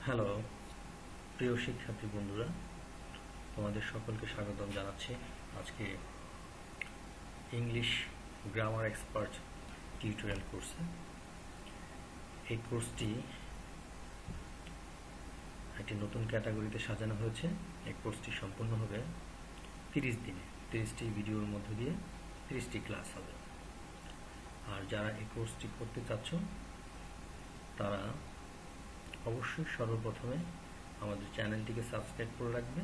Hello প্রিয় শিক্ষার্থী বন্ধুরা, তোমাদের সকলকে স্বাগতম জানাচ্ছি আজকে ইংলিশ গ্রামার এক্সপার্ট টিউটোরিয়াল কোর্সে। এই কোর্সটি একটি নতুন ক্যাটাগরিতে সাজানো হয়েছে। এই কোর্সটি সম্পূর্ণ হবে 30 দিনে, 30টি ভিডিওর মধ্য দিয়ে 30টি ক্লাস হবে। আর যারা এই কোর্সটি করতে চাচ্ছ তারা অবশ্যই সর্বপ্রথমে আমাদের চ্যানেলটিকে সাবস্ক্রাইব করে রাখবে,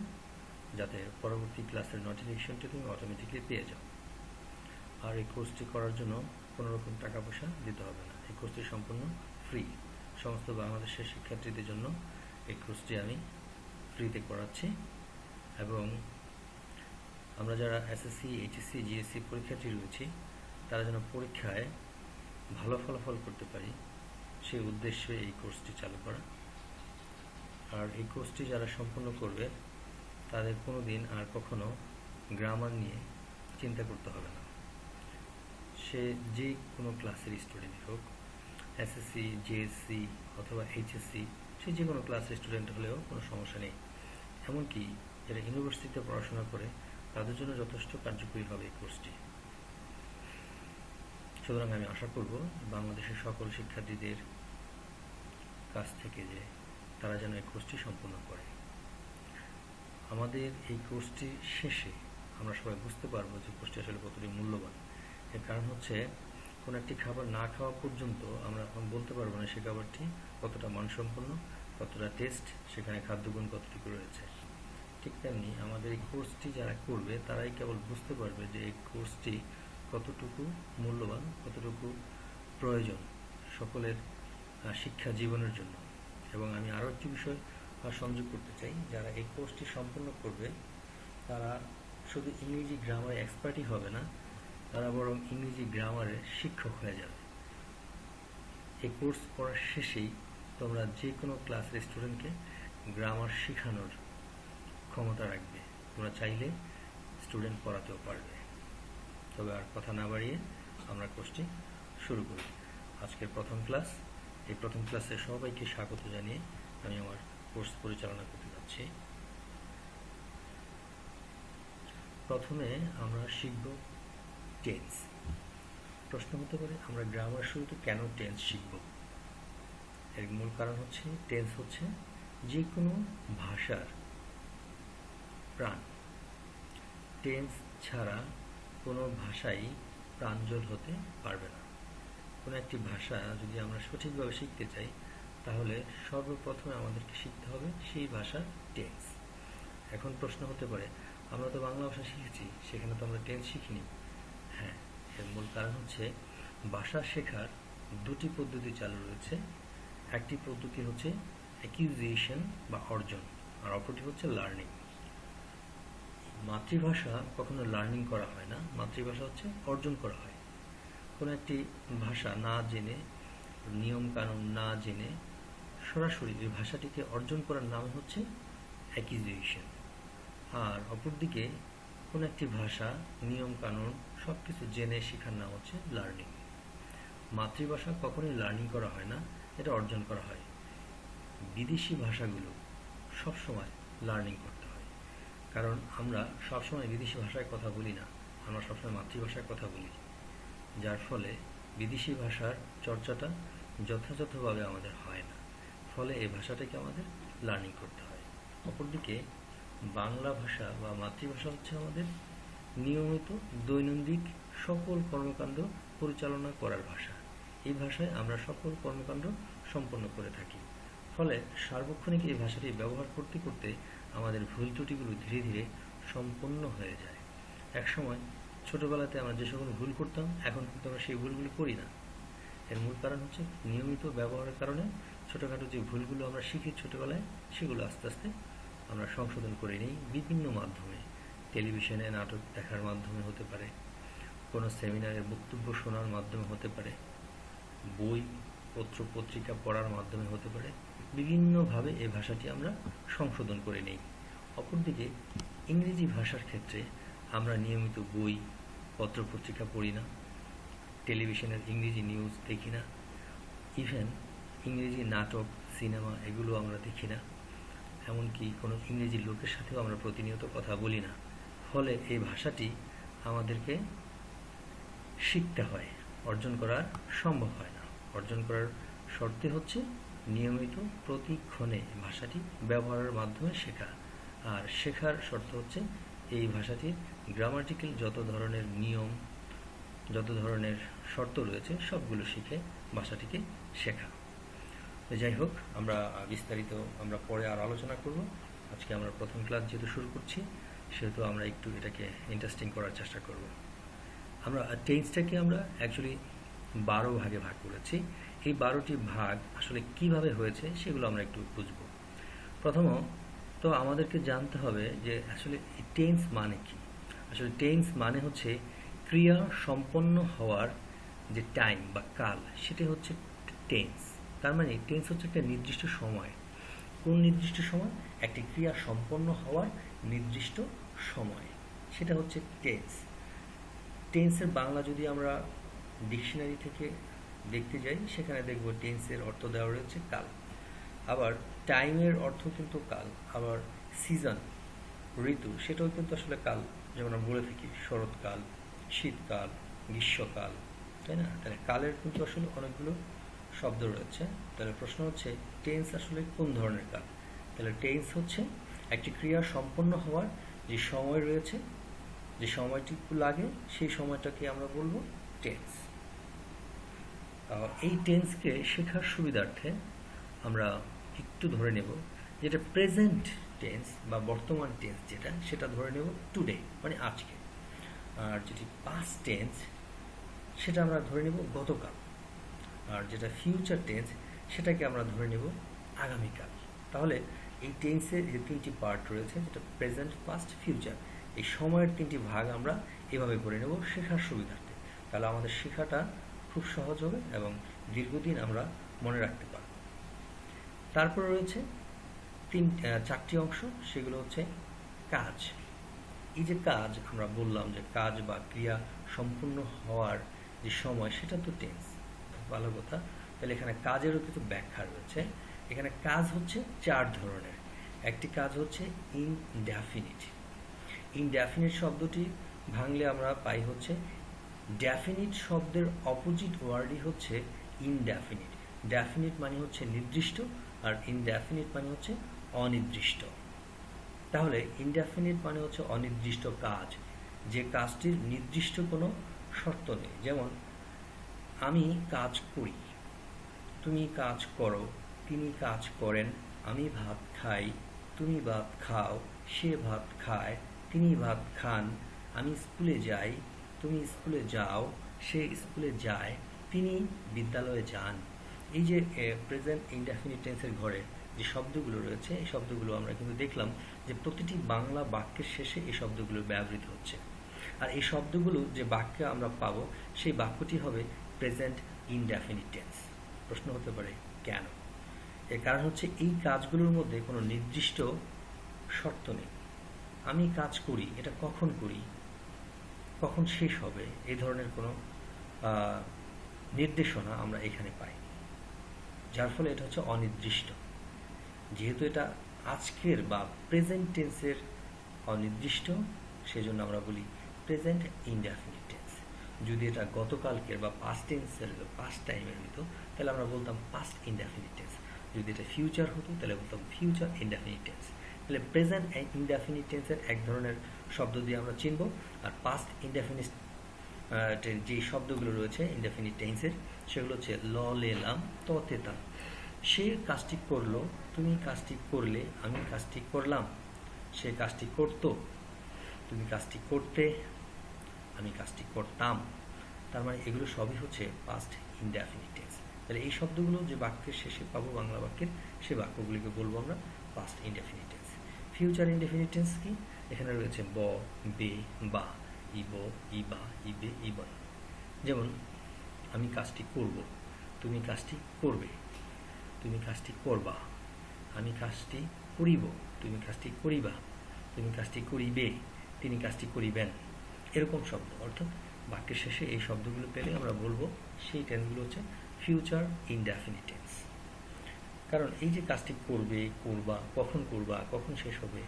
যাতে পরবর্তী ক্লাসের নোটিফিকেশনটি তুমি অটোমেটিকলি পেয়ে যাও। আর এই কোর্সটি করার জন্য কোনো রকম টাকা পয়সা দিতে হবে না। এই কোর্সটি সম্পূর্ণ ফ্রি। সমস্ত বাংলাদেশের শিক্ষার্থীদের জন্য এই কোর্সটি আমি ফ্রিতে করাচ্ছি। এবং আমরা যারা এসএসসি, এইচএসসি, জিএসসি পরীক্ষার্থী রয়েছি, তারা যেন পরীক্ষায় ভালো ফলাফল করতে পারি, সেই উদ্দেশ্যে এই কোর্সটি চালু করা। আর এই কোর্সটি যারা সম্পূর্ণ করবে তাদের কোনো দিন আর কখনো গ্রামার নিয়ে চিন্তা করতে হবে না। সে যে কোনো ক্লাসের স্টুডেন্ট হোক, এসএসসি, জিএসসি অথবা এইচএসসি, সে যে কোনো ক্লাসের স্টুডেন্ট হলেও কোনো সমস্যা নেই। এমনকি যারা ইউনিভার্সিটিতে পড়াশোনা করে তাদের জন্য যথেষ্ট কার্যকরী হবে এই কোর্সটি। সুতরাং আমি আশা করব বাংলাদেশের সকল শিক্ষার্থীদের কাছ থেকে যে তারা যেন এই কোর্সটি সম্পূর্ণ করে। আমাদের এই কোর্সটি শেষে আমরা সবাই বুঝতে পারবো যে কোর্সটি আসলে কতটি মূল্যবান। এর কারণ হচ্ছে কোনো একটি খাবার না খাওয়া পর্যন্ত আমরা বলতে পারবো না সে খাবারটি কতটা মানসম্পন্ন, কতটা টেস্ট, সেখানে খাদ্যগুণ কতটুকু রয়েছে। ঠিক তেমনি আমাদের এই কোর্সটি যারা করবে তারাই কেবল বুঝতে পারবে যে এই কোর্সটি কতটুকু মূল্যবান, কতটুকু প্রয়োজন সকলের শিক্ষা জীবনের জন্য। এবং আমি আরও একটি বিষয় সংযোগ করতে চাই, যারা এই কোর্সটি সম্পূর্ণ করবে তারা শুধু ইংরেজি গ্রামারে এক্সপার্টই হবে না, তারা বরং ইংরেজি গ্রামারের শিক্ষক হয়ে যাবে। এই কোর্স করার শেষেই তোমরা যে কোনো ক্লাসের স্টুডেন্টকে গ্রামার শেখানোর ক্ষমতা রাখবে। তোমরা চাইলে স্টুডেন্ট পড়াতেও পারবে। তবে আর কথা না বাড়িয়ে আমরা কোর্সটি শুরু করি। আজকের প্রথম ক্লাস। এই প্রথম ক্লাসে সবাইকে স্বাগত জানিয়ে আমি আমার কোর্স পরিচালনা করতে যাচ্ছি। প্রথমে আমরা শিখব টেন্স। প্রশ্ন হতে পারে আমরা গ্রামার শুরুতে কেন টেন্স শিখব? এর মূল কারণ হচ্ছে টেন্স হচ্ছে যে কোনো ভাষার প্রাণ। টেন্স ছাড়া কোনো ভাষাই প্রাঞ্জল হতে পারবে না। কোনো একটি ভাষা যদি আমরা সঠিকভাবে শিখতে চাই তাহলে সর্বপ্রথমে আমাদেরকে শিখতে হবে সেই ভাষার টেন্স। এখন প্রশ্ন হতে পারে আমরা তো বাংলা ভাষা শিখেছি, সেখানে তো আমরা টেন্স শিখিনি। হ্যাঁ, এর মূল কারণ হচ্ছে ভাষা শেখার দুটি পদ্ধতি চালু রয়েছে। একটি পদ্ধতি হচ্ছে অ্যাকিউজিশন বা অর্জন, আর অপরটি হচ্ছে লার্নিং। মাতৃভাষা কখনো লার্নিং করা হয় না, মাতৃভাষা হচ্ছে অর্জন করা হয়। কোনো একটি ভাষা না জেনে, নিয়ম কানুন না জেনে সরাসরি ওই ভাষাটিকে অর্জন করার নাম হচ্ছে অ্যাকিউজিশন। আর অপরদিকে কোনো একটি ভাষা নিয়ম কানুন সব কিছু জেনে শেখার নাম হচ্ছে লার্নিং। মাতৃভাষা কখনোই লার্নিং করা হয় না, এটা অর্জন করা হয়। বিদেশি ভাষাগুলো সবসময় লার্নিং করতে হয়, কারণ আমরা সবসময় বিদেশি ভাষায় কথা বলি না, আমরা সবসময় মাতৃভাষায় কথা বলি, যার ফলে বিদেশি ভাষার চর্চাটা যথাযথভাবে আমাদের হয় না। ফলে এই ভাষাটাকে আমাদের লার্নিং করতে হয়। অপরদিকে বাংলা ভাষা বা মাতৃভাষা হচ্ছে আমাদের নিয়মিত দৈনন্দিন সকল কর্মকাণ্ড পরিচালনা করার ভাষা। এই ভাষায় আমরা সকল কর্মকাণ্ড সম্পন্ন করে থাকি। ফলে সার্বক্ষণিক এই ভাষাটি ব্যবহার করতে করতে আমাদের ভুল ত্রুটিগুলো ধীরে ধীরে সম্পন্ন হয়ে যায়। একসময় ছোটবেলাতে আমরা যে সকল ভুল করতাম, এখন কিন্তু আমরা সেই ভুলগুলো করি না। এর মূল কারণ হচ্ছে নিয়মিত ব্যবহারের কারণে ছোটোখাটো যে ভুলগুলো আমরা শিখি ছোটোবেলায়, সেগুলো আস্তে আস্তে আমরা সংশোধন করে নিই বিভিন্ন মাধ্যমে। টেলিভিশনে নাটক দেখার মাধ্যমে হতে পারে, কোনো সেমিনারে বক্তব্য শোনার মাধ্যমে হতে পারে, বই পত্র পত্রিকা পড়ার মাধ্যমে হতে পারে। বিভিন্নভাবে এই ভাষাটি আমরা সংশোধন করে নিই। অপরদিকে ইংরেজি ভাষার ক্ষেত্রে আমরা নিয়মিত বই পত্র পত্রিকা পড়ি না, টেলিভিশনের ইংরেজি নিউজ দেখি না, ইভেন ইংরেজি নাটক সিনেমা এগুলো আমরা দেখি না, এমনকি কোনো ইংরেজি লোকের সাথেও আমরা প্রতিনিয়ত কথা বলি না। ফলে এই ভাষাটি আমাদেরকে শিখতে হয়, অর্জন করা সম্ভব হয় না। অর্জন করার শর্তে হচ্ছে নিয়মিত প্রতিক্ষণে ভাষাটি ব্যবহারের মাধ্যমে শেখা। আর শেখার শর্ত হচ্ছে এই ভাষাটির গ্রামাটিক্যাল যত ধরনের নিয়ম, যত ধরনের শর্ত রয়েছে সবগুলো শিখে ভাষাটিকে শেখা। তো যাই হোক, আমরা বিস্তারিত আমরা পরে আর আলোচনা করব। আজকে আমরা প্রথম ক্লাস যেহেতু শুরু করছি, সেহেতু আমরা একটু এটাকে ইন্টারেস্টিং করার চেষ্টা করব। আমরা টেন্সটাকে আমরা অ্যাকচুয়ালি 12 ভাগে ভাগ করেছি। এই 12টি ভাগ আসলে কিভাবে হয়েছে সেগুলো আমরা একটু বুঝব। প্রথমত আমাদেরকে জানতে হবে যে আসলে টেন্স মানে কি। আসলে টেন্স মানে হচ্ছে ক্রিয়া সম্পন্ন হওয়ার যে টাইম বা কাল, সেটা হচ্ছে টেন্স। তার মানে টেন্স হচ্ছে একটা নির্দিষ্ট সময়। কোন নির্দিষ্ট সময়? একটি ক্রিয়া সম্পন্ন হওয়ার নির্দিষ্ট সময়, সেটা হচ্ছে টেন্স। টেন্সের বাংলা যদি আমরা ডিকশনারি থেকে দেখতে যাই, সেখানে দেখব টেন্সের অর্থ দেওয়া রয়েছে কাল। আবার টাইমের অর্থ কিন্তু কাল। আবার সিজন, ঋতু, সেটাও কিন্তু আসলে কাল। যেমন আমরা বলে থাকি শরৎকাল, শীতকাল, গ্রীষ্মকাল, তাই না? তাহলে কালের কিন্তু আসলে অনেকগুলো শব্দ রয়েছে। তাহলে প্রশ্ন হচ্ছে টেন্স আসলে কোন ধরনের কাল? তাহলে টেন্স হচ্ছে একটি ক্রিয়া সম্পন্ন হওয়ার যে সময় রয়েছে, যে সময়টুকু লাগে, সেই সময়টাকে আমরা বলবো টেন্স। এই টেন্সকে শেখার সুবিধার্থে আমরা একটু ধরে নেব যেটা প্রেজেন্ট টেন্স বা বর্তমান টেন্স, যেটা সেটা ধরে নেব টুডে, মানে আজকে। আর যেটি পাস্ট টেন্স সেটা আমরা ধরে নেব গতকাল। আর যেটা ফিউচার টেন্স সেটাকে আমরা ধরে নেব আগামীকাল। তাহলে এই টেন্সের যে 3টি পার্ট রয়েছে, যেটা প্রেজেন্ট, পাস্ট, ফিউচার, এই সময়ের 3টি ভাগ আমরা এভাবে করে নেব শেখার সুবিধার্থে। তাহলে আমাদের শেখাটা খুব সহজ হবে এবং দীর্ঘদিন আমরা মনে রাখতে পারব। তারপরে রয়েছে 4টি অংশ, সেগুলো হচ্ছে কাজ। এই যে কাজ আমরা বললাম, যে কাজ বা ক্রিয়া সম্পূর্ণ হওয়ার যে সময়, সেটা তো টেন্স। ভালো কথা। তাহলে এখানে কাজেরও কিছু ব্যাখ্যা রয়েছে। এখানে কাজ হচ্ছে 4 ধরনের। একটি কাজ হচ্ছে ইনডেফিনিট। ইনডেফিনিট শব্দটি ভাঙলে আমরা পাই হচ্ছে ডেফিনিট শব্দের অপোজিট ওয়ার্ডই হচ্ছে ইনডেফিনিট। ডেফিনিট মানে হচ্ছে নির্দিষ্ট, আর ইনডেফিনিট মানে হচ্ছে অনির্দিষ্ট। তাহলে ইনডেফিনিট মানে হচ্ছে অনির্দিষ্ট কাজ, যে কাজটির নির্দিষ্ট কোনো শর্ত নেই। যেমন আমি কাজ করি, তুমি কাজ করো, তিনি কাজ করেন, আমি ভাত খাই, তুমি ভাত খাও, সে ভাত খায়, তিনি ভাত খান, আমি স্কুলে যাই, তুমি স্কুলে যাও, সে স্কুলে যায়, তিনি বিদ্যালয়ে যান। এই যে প্রেজেন্ট ইনডেফিনিট টেন্সের ঘরে যে শব্দগুলো রয়েছে, এই শব্দগুলো আমরা কিন্তু দেখলাম যে প্রতিটি বাংলা বাক্যের শেষে এই শব্দগুলো ব্যবহৃত হচ্ছে। আর এই শব্দগুলো যে বাক্যে আমরা পাবো, সেই বাক্যটি হবে প্রেজেন্ট ইনডেফিনিট টেন্স। প্রশ্ন হতে পারে কেন? এর কারণ হচ্ছে এই কাজগুলোর মধ্যে কোনো নির্দিষ্ট শর্ত নেই। আমি কাজ করি, এটা কখন করি, কখন শেষ হবে, এই ধরনের কোনো নির্দেশনা আমরা এখানে পাই, যার ফলে এটা হচ্ছে অনির্দিষ্ট। যেহেতু এটা আজকের বা প্রেজেন্ট টেন্সের অনির্দিষ্ট, সেজন্য আমরা বলি প্রেজেন্ট ইনডেফিনিট টেন্স। যদি এটা গতকালকের বা পাস্ট টেন্সের, পাস্ট টাইমের হতো, তাহলে আমরা বলতাম পাস্ট ইনডেফিনিট টেন্স। যদি এটা ফিউচার হতো, তাহলে বলতাম ফিউচার ইনডেফিনিট টেন্স। তাহলে প্রেজেন্ট ইনডেফিনিট টেন্সের এক ধরনের শব্দ দিয়ে আমরা চিনব। আর পাস্ট ইনডেফিনিট যে শব্দগুলো রয়েছে ইনডেফিনিট টেন্সের, সেগুলো হচ্ছে ল, লেলাম, ত, তেতাম। সে কাজটি করলো, তুমি কাজটি করলে, আমি কাজটি করলাম, সে কাজটি করতো, তুমি কাজটি করতে, আমি কাজটি করতাম। তার মানে এগুলো সবই হচ্ছে পাস্ট ইনডেফিনিট টেন্স। তাহলে এই শব্দগুলো যে বাক্যের শেষে পাবো বাংলা বাক্যের, সেই বাক্যগুলিকে বলবো আমরা past indefinite tense. Future indefinite tense কি? এখানে রয়েছে ব, বে, বা, ইব, ইবা, ইবে, ইবন। যেমন আমি কাজটি করব, তুমি কাজটি করবে, তুমি কাজটি করবা, আমি কাজটি করিব, তুমি কাজটি করিবা, তুমি কাজটি করিবে, তিনি কাজটি করিবেন। এরকম শব্দ, অর্থাৎ বাক্যের শেষে এই শব্দগুলো পেলে আমরা বলবো সেই টেন্সগুলো হচ্ছে ফিউচার ইনডেফিনিট টেন্স। কারণ এই যে কাজটি করবা, কখন শেষ হবে,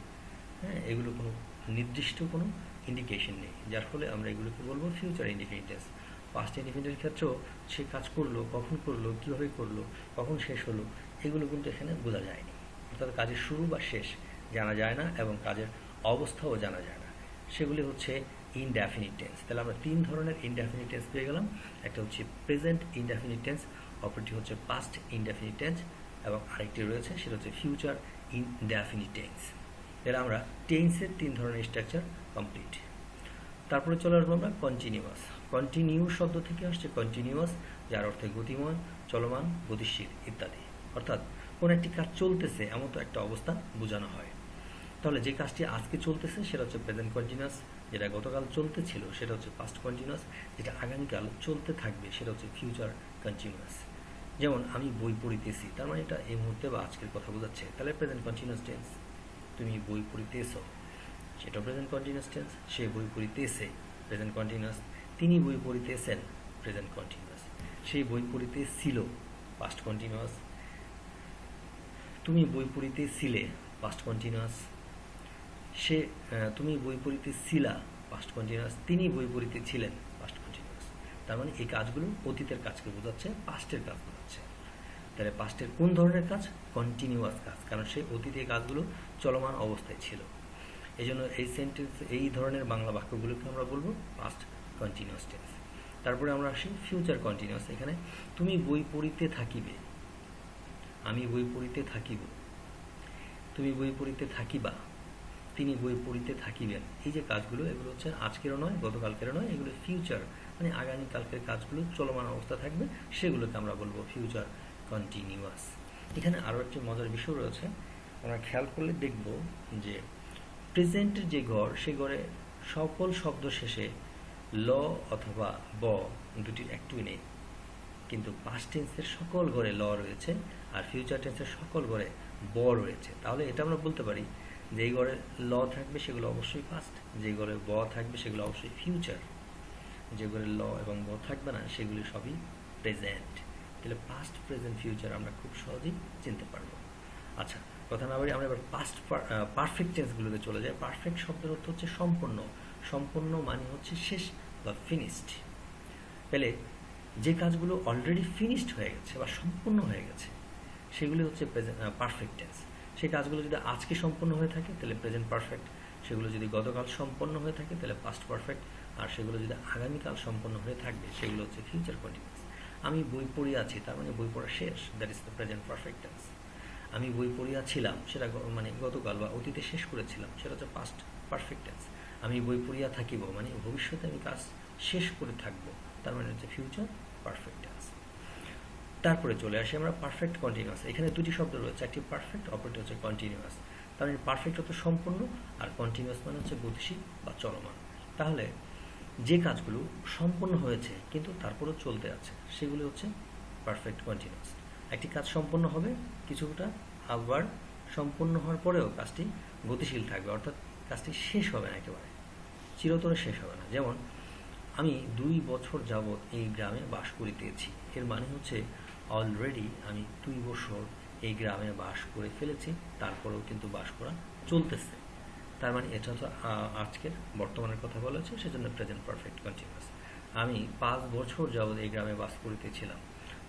হ্যাঁ, এগুলো কোনো নির্দিষ্ট কোনো ইন্ডিকেশন নেই, যার ফলে আমরা এগুলোকে বলবো ফিউচার ইন্ডিফিনিট টেন্স। পাস্ট ইন্ডিফিনিটের ক্ষেত্রেও সে কাজ করলো, কখন করলো, কীভাবে করলো, কখন শেষ হলো, এগুলো কিন্তু এখানে বোঝা যায়নি। অর্থাৎ কাজের শুরু বা শেষ জানা যায় না এবং কাজের অবস্থাও জানা যায় না, সেগুলি হচ্ছে ইনডেফিনিট টেন্স। তাহলে আমরা 3 ধরনের ইনডেফিনিট টেন্স পেয়ে গেলাম। একটা হচ্ছে প্রেজেন্ট ইনডেফিনিট টেন্স, অপরটি হচ্ছে পাস্ট ইনডেফিনিট টেন্স, এবং আরেকটি রয়েছে সেটা হচ্ছে ফিউচার ইনডেফিনিট টেন্স। তাহলে আমরা টেন্সের 3 ধরনের স্ট্রাকচার কমপ্লিট। তারপরে চলে আসবো আমরা কন্টিনিউয়াস। কন্টিনিউ শব্দ থেকে আসছে কন্টিনিউয়াস, যার অর্থে গতিময়, চলমান, গতিশীল ইত্যাদি। অর্থাৎ কোন একটি কাজ চলতেছে এমন তো একটা অবস্থা বোঝানো হয়। তাহলে যে কাজটি আজকে চলতেছে সেটা হচ্ছে প্রেজেন্ট কন্টিনিউয়াস, যেটা গতকাল চলতে ছিল সেটা হচ্ছে পাস্ট কন্টিনিউয়াস, যেটা আগামীকাল চলতে থাকবে সেটা হচ্ছে ফিউচার কন্টিনিউয়াস। যেমন আমি বই পড়িতেছি, তার মানে এটা এই মুহূর্তে বা আজকের কথা বোঝাচ্ছে, তাহলে প্রেজেন্ট কন্টিনিউয়াস টেন্স। তুমি বই পড়িতেছো, সেটা প্রেজেন্ট কন্টিনিউয়াস টেন্স। সে বই পড়িতেছে, প্রেজেন্ট কন্টিনিউয়াস। তিনি বই পড়িতেছেন, প্রেজেন্ট কন্টিনিউয়াস। সেই বই পড়িতেছিল, পাস্ট কন্টিনিউয়াস। তুমি বই পড়িতেছিলে, পাস্ট কন্টিনিউয়াস। তুমি বই পড়িতেছিলা, পাস্ট কন্টিনিউয়াস। তিনি বই পড়িতেছিলেন, পাস্ট কন্টিনিউয়াস। তার মানে এই কাজগুলো অতীতের কাজকে বোঝাচ্ছে, পাস্টের কাজ বোঝাচ্ছে। তাহলে পাস্টের কোন ধরনের কাজ? কন্টিনিউয়াস কাজ, কারণ সেই অতীতে কাজগুলো চলমান অবস্থায় ছিল। এই জন্য এই সেন্টেন্স, এই ধরনের বাংলা বাক্যগুলোকে আমরা বলবো পাস্ট কন্টিনিউয়াস টেন্স। তারপরে আমরা আসি ফিউচার কন্টিনিউয়াস। এখানে তুমি বই পড়িতে থাকিবে, আমি বই পড়িতে থাকিব, তুমি বই পড়িতে থাকিবা, তিনি বই পড়িতে থাকিবেন। এই যে কাজগুলো, এগুলো হচ্ছে আজকেরও নয়, গতকালকেরও নয়, এগুলো ফিউচার, মানে আগামীকালকের কাজগুলো চলমান অবস্থা থাকবে, সেগুলোকে আমরা বলবো ফিউচার কন্টিনিউয়াস। এখানে আরও একটি মজার বিষয় রয়েছে, আমরা খেয়াল করলে দেখব যে প্রেজেন্টের যে গড়, সে গড়ে সকল শব্দ শেষে ল অথবা ব দুটির একটুই নেই, কিন্তু পাস্ট টেন্সের সকল গড়ে ল রয়েছে আর ফিউচার টেন্সের সকল গড়ে ব রয়েছে। তাহলে এটা আমরা বলতে পারি যেই গড়ে ল থাকবে সেগুলো অবশ্যই পাস্ট, যেই গড়ে ব থাকবে সেগুলো অবশ্যই ফিউচার, যে গড়ে ল এবং ব থাকবে না সেগুলি সবই প্রেজেন্ট। তাহলে পাস্ট, প্রেজেন্ট, ফিউচার আমরা খুব সহজেই চিনতে পারবো। আচ্ছা, কথা না বলি আমরা এবার পাস্ট পারফেক্ট টেন্সগুলোতে চলে যাই। পারফেক্ট শব্দের অর্থ হচ্ছে সম্পূর্ণ। সম্পূর্ণ মানে হচ্ছে শেষ বা ফিনিশড। তাহলে যে কাজগুলো অলরেডি ফিনিশড হয়ে গেছে বা সম্পূর্ণ হয়ে গেছে সেগুলি হচ্ছে পারফেক্ট টেন্স। সেই কাজগুলো যদি আজকে সম্পন্ন হয়ে থাকে তাহলে প্রেজেন্ট পারফেক্ট, সেগুলো যদি গতকাল সম্পন্ন হয়ে থাকে তাহলে পাস্ট পারফেক্ট, আর সেগুলো যদি আগামীকাল সম্পন্ন হয়ে থাকবে সেগুলো হচ্ছে ফিউচার কন্টিনিউয়াস। আমি বই পড়িয়াছি, তার মানে বই পড়া শেষ, that is the present perfect tense. আমি বই পড়িয়াছিলাম, সেটা মানে গতকাল বা অতীতে শেষ করেছিলাম, সেটা হচ্ছে পাস্ট পারফেক্ট টেন্স। আমি বই পড়িয়া থাকিব, মানে ভবিষ্যতে আমি কাজ শেষ করে থাকবো, তার মানে হচ্ছে ফিউচার পারফেক্ট টেন্স। তারপরে চলে আসি আমরা পারফেক্ট কন্টিনিউয়াস। এখানে দুটি শব্দ রয়েছে, একটি পারফেক্ট, অপরটি হচ্ছে কন্টিনিউয়াস। তার মানে পারফেক্ট হচ্ছে সম্পূর্ণ আর কন্টিনিউয়াস মানে হচ্ছে গতিশীল বা চলমান। তাহলে যে কাজগুলো সম্পন্ন হয়েছে কিন্তু তারপরেও চলতে আছে সেগুলো হচ্ছে পারফেক্ট কন্টিনিউয়াস। একটি কাজ সম্পন্ন হবে কিছুটা, আবার সম্পন্ন হওয়ার পরেও কাজটি গতিশীল থাকবে, অর্থাৎ কাজটি শেষ হবে না, একেবারে চিরতরে শেষ হবে না। যেমন আমি 2 বছর যাবৎ এই গ্রামে বাস করিতেছি, এর মানে হচ্ছে অলরেডি আমি 2 বছর এই গ্রামে বাস করে ফেলেছি, তারপরেও কিন্তু বাস করা চলতেছে। তার মানে এটা তো আজকের বর্তমানের কথা বলেছে, সেজন্য প্রেজেন্ট পারফেক্ট কন্টিনিউয়াস। আমি 5 বছর যাবৎ এই গ্রামে বাস করিতেছিলাম,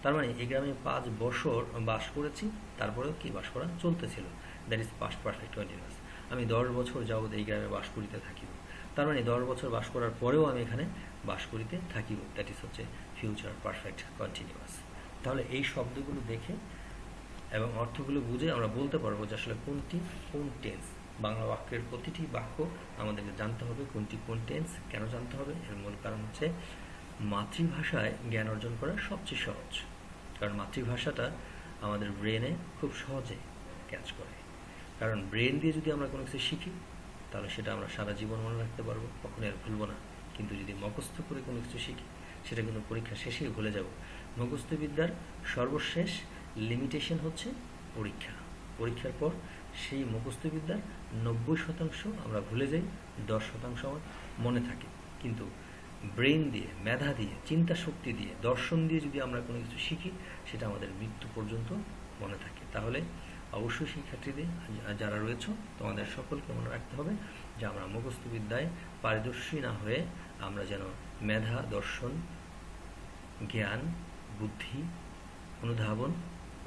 তার মানে এই গ্রামে 5 বছর বাস করেছি, তারপরেও কি বাস করা চলতেছিল, that is past perfect continuous. আমি 10 বছর যাবৎ এই গ্রামে বাস করিতে থাকিব, তার মানে 10 বছর বাস করার পরেও আমি এখানে বাস করিতে থাকিব, দ্যাট ইজ হচ্ছে ফিউচার পারফেক্ট কন্টিনিউয়াস। তাহলে এই শব্দগুলো দেখে এবং অর্থগুলো বুঝে আমরা বলতে পারবো যে আসলে কোনটি কোন টেন্স। বাংলা বাক্যের প্রতিটি বাক্য আমাদেরকে জানতে হবে কোনটি কোন টেন্স। কেন জানতে হবে? এর মূল কারণ হচ্ছে মাতৃভাষায় জ্ঞান অর্জন করা সবচেয়ে সহজ, কারণ মাতৃভাষাটা আমাদের ব্রেনে খুব সহজে ক্যাচ করে। কারণ ব্রেন দিয়ে যদি আমরা কোনো কিছু শিখি তাহলে সেটা আমরা সারা জীবন মনে রাখতে পারবো, কখনো আর ভুলবো না। কিন্তু যদি মুখস্থ করে কোনো কিছু শিখি সেটা কিন্তু পরীক্ষা শেষেই ভুলে যাব। মুখস্থবিদ্যার সর্বশেষ লিমিটেশন হচ্ছে পরীক্ষা। পরীক্ষার পর সেই মুখস্থবিদ্যার 90% আমরা ভুলে যাই, 10% আমার মনে থাকে। কিন্তু ব্রেন দিয়ে, মেধা দিয়ে, চিন্তা শক্তি দিয়ে, দর্শন দিয়ে যদি আমরা কোনো কিছু শিখি সেটা আমাদের মৃত্যু পর্যন্ত মনে থাকে। তাহলে অবশ্যই শিক্ষার্থীদের যারা রয়েছে তোমাদের সকলকে মনে রাখতে হবে যে আমরা মুখস্থবিদ্যায় পারদর্শী না হয়ে আমরা যেন মেধা, দর্শন, জ্ঞান, বুদ্ধি, অনুধাবন,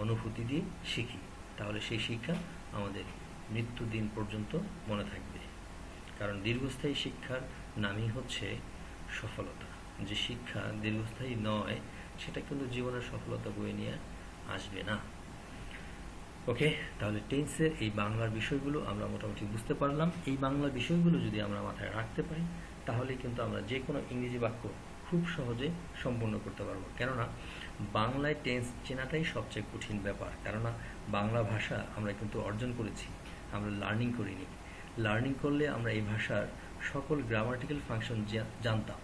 অনুভূতি দিয়ে শিখি। তাহলে সেই শিক্ষা আমাদের মৃত্যুদিন পর্যন্ত মনে থাকবে। কারণ দীর্ঘস্থায়ী শিক্ষার নামই হচ্ছে সফলতা। যে শিক্ষা দীর্ঘস্থায়ী নয় সেটা কিন্তু জীবনের সফলতা বয়ে নিয়ে আসবে না। ওকে, তাহলে টেন্সের এই বাংলার বিষয়গুলো আমরা মোটামুটি বুঝতে পারলাম। এই বাংলার বিষয়গুলো যদি আমরা মাথায় রাখতে পারি তাহলে কিন্তু আমরা যে কোনো ইংরেজি বাক্য খুব সহজে সম্পূর্ণ করতে পারবো। কেননা বাংলায় টেন্স চেনাটাই সবচেয়ে কঠিন ব্যাপার। কেননা বাংলা ভাষা আমরা কিন্তু অর্জন করেছি, আমরা লার্নিং করিনি। লার্নিং করলে আমরা এই ভাষার সকল গ্রামাটিক্যাল ফাংশন জানতাম।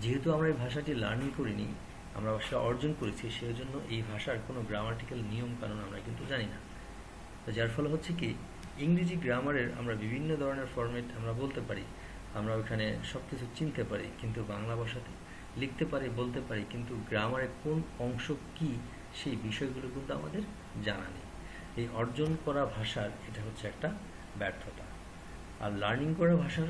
যেহেতু আমরা এই ভাষাটি লার্নিং করিনি, আমরা ভাষা অর্জন করেছি, সেই জন্য এই ভাষার কোনো গ্রামাটিক্যাল নিয়ম কানুন আমরা কিন্তু জানি না। তো যার ফলে হচ্ছে কি, ইংরেজি গ্রামারের আমরা বিভিন্ন ধরনের ফরম্যাট আমরা বলতে পারি, আমরা ওখানে সব কিছু চিনতে পারি, কিন্তু বাংলা ভাষাতে লিখতে পারি, বলতে পারি, কিন্তু গ্রামারের কোন অংশ কি সেই বিষয়গুলো কিন্তু আমাদের জানা নেই। এই অর্জন করা ভাষার এটা হচ্ছে একটা ব্যর্থতা। আর লার্নিং করা ভাষার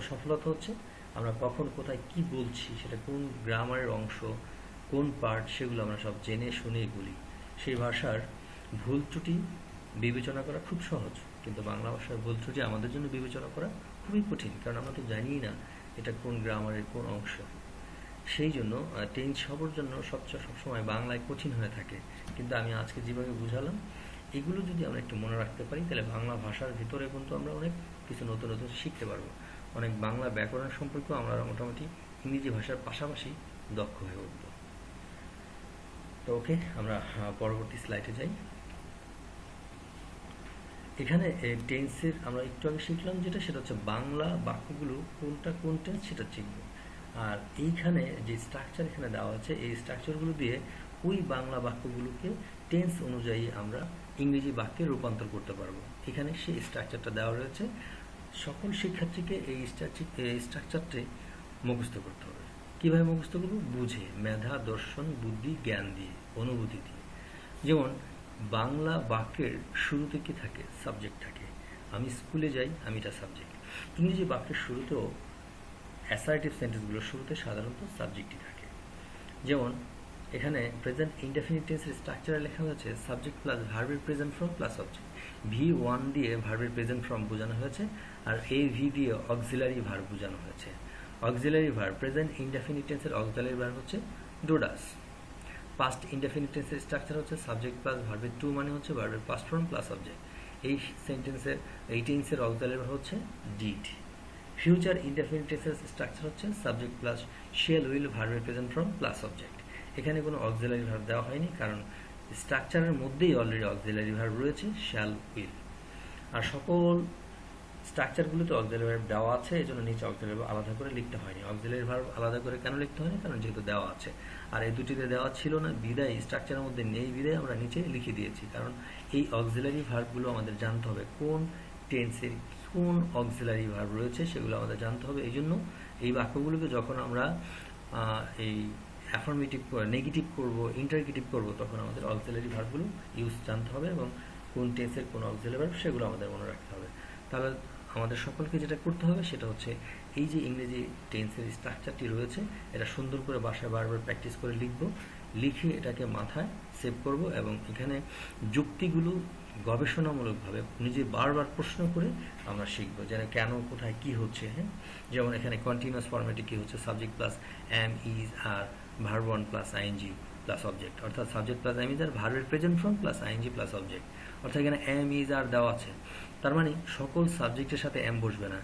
সফলতা হচ্ছে আমরা কখন কোথায় কি বলছি, সেটা কোন গ্রামারের অংশ, কোন পার্ট, সেগুলো আমরা সব জেনে শুনেই বলি। সেই ভাষার ভুল ত্রুটি বিবেচনা করা খুব সহজ, কিন্তু বাংলা ভাষার ভুল ত্রুটি আমাদের জন্য বিবেচনা করা খুবই কঠিন, কারণ আমরা তো জানিই না এটা কোন গ্রামারের কোন অংশ। সেই জন্য টেন্স সবার জন্য সবসময় বাংলায় কঠিন হয়ে থাকে। কিন্তু আমি আজকে যেভাবে বুঝালাম, এগুলো যদি আমরা একটু মনে রাখতে পারি তাহলে বাংলা ভাষার ভিতরে কিন্তু আমরা অনেক কিছু নতুন নতুন শিখতে পারবো। অনেক বাংলা ব্যাকরণ সম্পর্কেও আমরা মোটামুটি ইংরেজি ভাষার পাশাপাশি দক্ষ হয়ে উঠব। তো ওকে, আমরা পরবর্তী স্লাইডে যাই। এখানে টেন্সের আমরা একটু আগে শিখলাম যেটা, সেটা হচ্ছে বাংলা বাক্যগুলো কোনটা কোন টেন্স সেটা চিনব। আর এইখানে যে স্ট্রাকচার এখানে দেওয়া আছে, এই স্ট্রাকচারগুলো দিয়ে ওই বাংলা বাক্যগুলোকে টেন্স অনুযায়ী আমরা ইংরেজি বাক্যে রূপান্তর করতে পারবো। এখানে সেই স্ট্রাকচারটা দেওয়া রয়েছে। সকল শিক্ষার্থীকে এই স্ট্রাকচারটি মুখস্থ করতে হবে। কীভাবে মুখস্থ করবো? বুঝে, মেধা, দর্শন, বুদ্ধি, জ্ঞান দিয়ে, অনুভূতি দিয়ে। যেমন বাংলা বাক্যের শুরুতে কি থাকে? সাবজেক্ট থাকে। আমি স্কুলে যাই, আমিটা সাবজেক্ট। ইংরেজি বাক্যের শুরুতেও অ্যাসার্টিভ সেন্টেন্সগুলোর শুরুতে সাধারণত সাবজেক্টই থাকে। যেমন এখানে প্রেজেন্ট ইনডেফিনিট টেন্সের স্ট্রাকচারে লেখা হয়েছে সাবজেক্ট প্লাস ভার্বের present form plus object. V1 দিয়ে ভার্বের প্রেজেন্ট ফর্ম বোঝানো হয়েছে, আর AV দিয়ে অক্সিলারি ভার্ব বোঝানো হয়েছে। অক্সিলারি ভার্ব, প্রেজেন্ট ইনডেফিনিট টেন্সের অক্সিলারি ভার্ব হচ্ছে ডু ডাস। পাস্ট ইনডেফিনিট টেন্সের স্ট্রাকচার হচ্ছে সাবজেক্ট প্লাস ভার্বের টু, মানে হচ্ছে ভার্বের পাস্ট ফর্ম প্লাস অবজেক্ট। এই টেন্সের অক্সিলারি ভার্ব হচ্ছে ডিড। ফিউচার ইনডেফিনিট টেন্সের স্ট্রাকচার হচ্ছে সাবজেক্ট প্লাস শেল উইল ভার্বের প্রেজেন্ট ফর্ম প্লাস অবজেক্ট। এখানে কোনো অক্সিলারি ভার্ব দেওয়া হয়নি, কারণ স্ট্রাকচারের মধ্যেই অলরেডি অক্সিলারি ভার্ব রয়েছে, শ্যাল উইল। আর সকল স্ট্রাকচারগুলোতে অক্সিলারি ভার্ব দেওয়া আছে, এই জন্য নিচে অক্সিলারি ভার্ব আলাদা করে লিখতে হয়নি। অক্সিলারি ভার্ব আলাদা করে কেন লিখতে হয়নি? কারণ যেহেতু দেওয়া আছে। আর এই দুটিতে দেওয়া ছিল না বিদায়, স্ট্রাকচারের মধ্যে নেই বিদায় আমরা নিচে লিখে দিয়েছি। কারণ এই অক্সিলারি ভার্বগুলো আমাদের জানতে হবে, কোন টেন্সের কোন অক্সিলারি ভার্ব রয়েছে সেগুলো আমাদের জানতে হবে। এই জন্য এই বাক্যগুলোকে যখন আমরা এই অ্যাফার্মেটিভ, নেগেটিভ করব, ইন্টারগেটিভ করব, তখন আমাদের অক্সিলারি ভার্বগুলো ইউজ জানতে হবে এবং কোন টেন্সের কোন অক্সিলারি ভার্ব সেগুলো আমাদের মনে রাখতে হবে। তাহলে আমাদের সকলকে যেটা করতে হবে সেটা হচ্ছে এই যে ইংরেজি টেন্সের স্ট্রাকচারটি রয়েছে, এটা সুন্দর করে বাসায় বারবার প্র্যাকটিস করে লিখব, লিখে এটাকে মাথায় সেভ করব এবং এখানে যুক্তিগুলো গবেষণামূলকভাবে নিজে বারবার প্রশ্ন করে আমরা শিখবো, যেন কেন কোথায় কি হচ্ছে। হ্যাঁ, যেমন এখানে কন্টিনিউয়াস ফরম্যাটে কি হচ্ছে, subject plus am is are verb one plus ING plus object, অর্থাৎ subject plus am is are ভার্বের present form plus ING plus object. অর্থাৎ এখানে এম ইজ আর দেওয়া আছে, তার মানে সকল সাবজেক্টের সাথে এম বসবে না,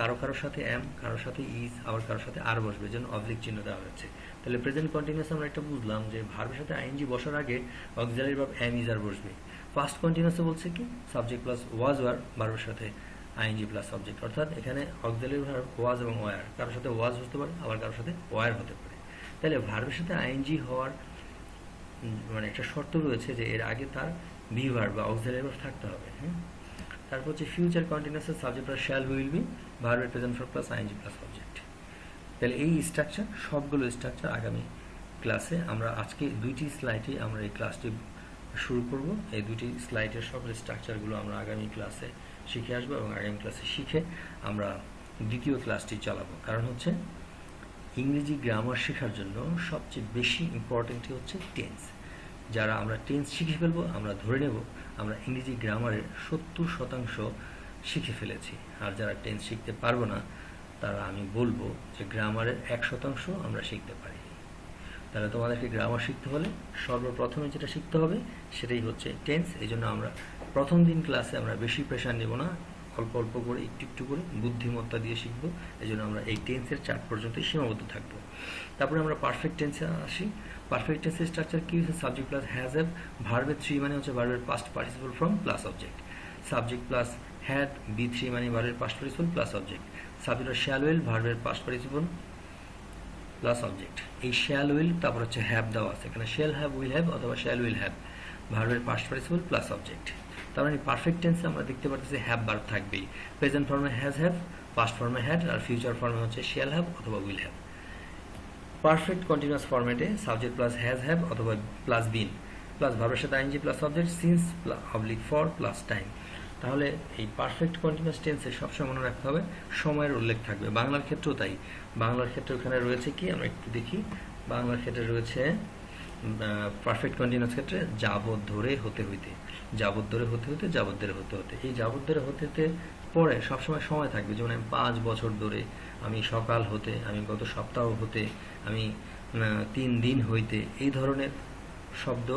কারোর সাথে এম, কারোর সাথে ইজ, আবার কারোর সাথে আর বসবে, যেন অবলিক চিহ্ন দেওয়া হচ্ছে। তাহলে প্রেজেন্ট কন্টিনিউয়াস আমরা একটা বুঝলাম যে ভার্বের সাথে আইএনজি বসার আগে অক্সিলারি ভার্ব এম ইজ আর বসবে। পাস্ট কন্টিনিউয়াসে বলছে কি সাবজেক্ট প্লাস ওয়াজ ওয়ার, ভার্বের সাথে আইএনজি প্লাস সাবজেক্ট, অর্থাৎ এখানে অক্সিলারি ভার্ব ওয়াজ এবং ওয়ার, কারোর সাথে ওয়াজ হতে পারে আবার কারোর সাথে ওয়ার হতে পারে। তাহলে ভার্বের সাথে আইএনজি হওয়ার মানে একটা শর্ত রয়েছে যে এর আগে তার বি ভার্ব বা অক্সিলারি ভার্ব থাকতে হবে। হ্যাঁ, তারপর হচ্ছে ফিউচার কন্টিনিউয়াসের subject plus shall will be, ভার্বের present form plus ING plus object. তাহলে এই স্ট্রাকচার, সবগুলো স্ট্রাকচার আগামী ক্লাসে আমরা আজকে দুইটি স্লাইডে আমরা এই ক্লাসটি শুরু করব। এই দুটি স্লাইডের সকল স্ট্রাকচারগুলো আমরা আগামী ক্লাসে শিখে আসবো এবং আগামী ক্লাসে শিখে আমরা দ্বিতীয় ক্লাসটি চালাবো। কারণ হচ্ছে ইংরেজি গ্রামার শেখার জন্য সবচেয়ে বেশি ইম্পর্টেন্টই হচ্ছে টেন্স। যারা আমরা টেন্স শিখে ফেলবো, আমরা ধরে নেব আমরা ইংরেজি গ্রামারের 70% শিখে ফেলেছি। আর যারা টেন্স শিখতে পারবো না, তারা আমি বলবো যে গ্রামারের 1% আমরা শিখতে পারি। তাহলে তোমাদেরকে গ্রামার শিখতে হলে সর্বপ্রথমে যেটা শিখতে হবে সেটাই হচ্ছে টেন্স। এই জন্য আমরা প্রথম দিন ক্লাসে আমরা বেশি প্রেশার নেব না, অল্প অল্প করে একটু একটু করে বুদ্ধিমত্তা দিয়ে শিখবো। এই জন্য আমরা এই টেন্সের 4 পর্যন্তই সীমাবদ্ধ থাকবো। তারপরে আমরা পারফেক্ট টেন্সে আসি। পারফেক্ট টেন্সের স্ট্রাকচার কি হচ্ছে? সাবজেক্ট প্লাস হ্যাজ হ্যাভ, ভার্বের 3 মানে হচ্ছে ভার্বের past participle form plus object. Subject plus had, B3 মানে ভার্বের past participle plus object. Subject shall will, ভার্বের পাস্ট পার্টিসিপল প্লাস অবজেক্ট। এই শ্যাল উইল তারপর হচ্ছে হ্যাভ দেওয়া আছে এখানে, শ্যাল হ্যাভ, উইল হ্যাভ অথবা শ্যাল উইল হ্যাভ, ভার্বের পাস্ট পার্টিসিপল প্লাস অবজেক্ট। তার মানে পারফেক্ট টেন্সে আমরা দেখতে পাচ্ছি হ্যাভ ভার্ব থাকবেই। প্রেজেন্ট ফর্মে হ্যাজ হ্যাভ, পাস্ট ফর্মে হ্যাড, আর ফিউচার ফর্মে হচ্ছে শ্যাল হ্যাভ অথবা উইল হ্যাভ। পারফেক্ট কন্টিনিউয়াস ফর্মেটে সাবজেক্ট প্লাস হ্যাজ হ্যাভ অথবা প্লাস বিন প্লাস ভার্বের সাথে ING plus object, since oblique for plus time. তাহলে এই পারফেক্ট কন্টিনিউয়াস টেন্সে সবসময় মনে রাখতে হবে সময়ের উল্লেখ থাকবে। বাংলার ক্ষেত্রেও তাই। বাংলার ক্ষেত্রে ওখানে রয়েছে কি আমরা একটু দেখি। বাংলার ক্ষেত্রে রয়েছে পারফেক্ট কন্টিনিউয়াস ক্ষেত্রে যাবৎ ধরে হতে হইতে, যাবৎ ধরে হতে হতে, যাবৎ ধরে হতে হতে। এই যাবৎ ধরে হতে হতে পরে সবসময় সময় থাকবে। যেমন আমি 5 বছর ধরে, আমি সকাল হতে, আমি গত সপ্তাহ হতে, আমি 3 দিন হইতে, এই ধরনের শব্দ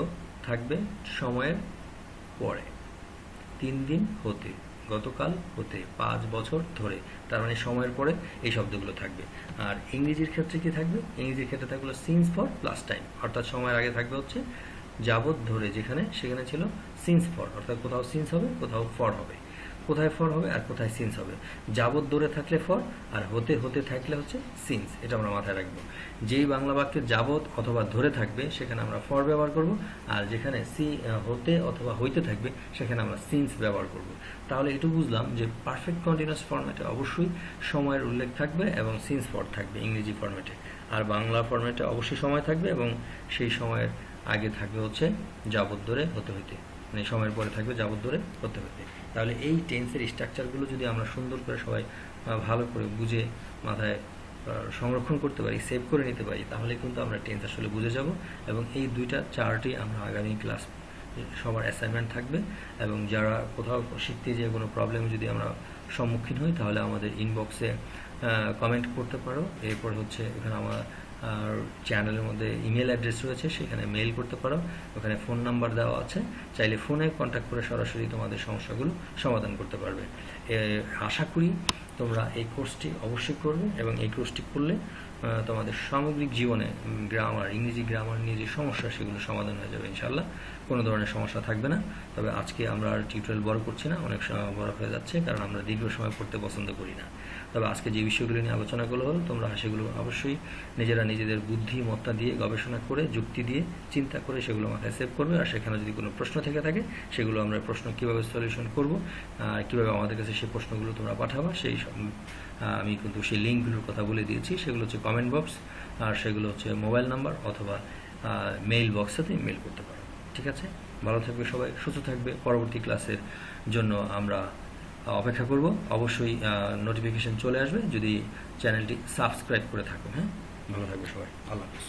থাকবে সময়ের পরে। 3 দিন হতে, গতকাল হতে, 5 বছর ধরে, তার মানে সময়ের পরে এই শব্দগুলো থাকবে। আর ইংরেজির ক্ষেত্রে কি থাকবে? ইংরেজির ক্ষেত্রে থাকবে সিন্স ফর প্লাস টাইম, অর্থাৎ সময়ের আগে থাকবে হচ্ছে যাবৎ ধরে, যেখানে সেখানে ছিল সিন্স ফর, অর্থাৎ কোথাও সিন্স হবে কোথাও ফর হবে। কোথায় ফর হবে আর কোথায় সিন্স হবে? যাবৎ ধরে থাকলে ফর, আর হতে হতে থাকলে হচ্ছে সিন্স। এটা আমরা মাথায় রাখবো। যেই বাংলা বাক্যে যাবৎ অথবা ধরে থাকবে সেখানে আমরা ফর ব্যবহার করব, আর যেখানে হতে অথবা হইতে থাকবে সেখানে আমরা সিন্স ব্যবহার করব। তাহলে এটুকু বুঝলাম যে পারফেক্ট কন্টিনিউয়াস ফরম্যাটে অবশ্যই সময়ের উল্লেখ থাকবে এবং সিন্স ফর থাকবে ইংরেজি ফরম্যাটে। আর বাংলা ফরম্যাটে অবশ্যই সময় থাকবে এবং সেই সময়ের আগে থাকবে হচ্ছে যাবৎ ধরে হতে হইতে, মানে সময়ের পরে থাকবে যাবৎ ধরে হতে হইতে। তাহলে এই টেন্সের স্ট্রাকচারগুলো যদি আমরা সুন্দর করে সবাই ভালো করে বুঝে মাথায় সংরক্ষণ করতে পারি, সেভ করে নিতে পারি, তাহলে কিন্তু আমরা টেন্স আসলে বুঝে যাব। এবং এই দুইটা চার্টই আমরা আগামী ক্লাস সবার অ্যাসাইনমেন্ট থাকবে। এবং যারা কোথাও শিখতে যেয়ে কোনো প্রবলেম যদি আমরা সম্মুখীন হই, তাহলে আমাদের ইনবক্সে কমেন্ট করতে পারো। এরপর হচ্ছে এখানে আমার চ্যানেলের মধ্যে ইমেল অ্যাড্রেস রয়েছে, সেখানে মেইল করতে পারো। ওখানে ফোন নাম্বার দেওয়া আছে, চাইলে ফোনে কন্ট্যাক্ট করে সরাসরি তোমাদের সমস্যাগুলো সমাধান করতে পারবে। আশা করি তোমরা এই কোর্সটি অবশ্যই করবে এবং এই কোর্সটি করলে তোমাদের সামগ্রিক জীবনে গ্রামার, ইংরেজি গ্রামার নিয়ে যে সমস্যা সেগুলো সমাধান হয়ে যাবে ইনশাল্লাহ। কোনো ধরনের সমস্যা থাকবে না। তবে আজকে আমরা আর টিউটোরিয়াল বড় করছি না, অনেক সময় বড় হয়ে যাচ্ছে, কারণ আমরা দীর্ঘ সময় পড়তে পছন্দ করি না। তবে আজকে যে বিষয়গুলো নিয়ে আলোচনাগুলো হলো, তোমরা সেগুলো অবশ্যই নিজেরা নিজেদের বুদ্ধিমত্তা দিয়ে, গবেষণা করে, যুক্তি দিয়ে, চিন্তা করে সেগুলো মাথায় সেভ করবে। আর সেখানে যদি কোনো প্রশ্ন থেকে থাকে সেগুলো আমরা প্রশ্ন কীভাবে সলিউশন করব, কীভাবে আমাদের কাছে সেই প্রশ্নগুলো তোমরা পাঠাবা, সেই আমি কিন্তু সেই লিঙ্কগুলোর কথা বলে দিয়েছি। সেগুলো হচ্ছে কমেন্ট বক্স, আর সেগুলো হচ্ছে মোবাইল নাম্বার অথবা মেইল বক্সেতে মেইল করতে পারো। ঠিক আছে, ভালো থাকবে সবাই, সুস্থ থাকবে। পরবর্তী ক্লাসের জন্য আমরা অপেক্ষা করব। অবশ্যই নোটিফিকেশন চলে আসবে যদি চ্যানেলটি সাবস্ক্রাইব করে থাকো। হ্যাঁ, ভালো থাকবে সবাই, আল্লাহ হাফেজ।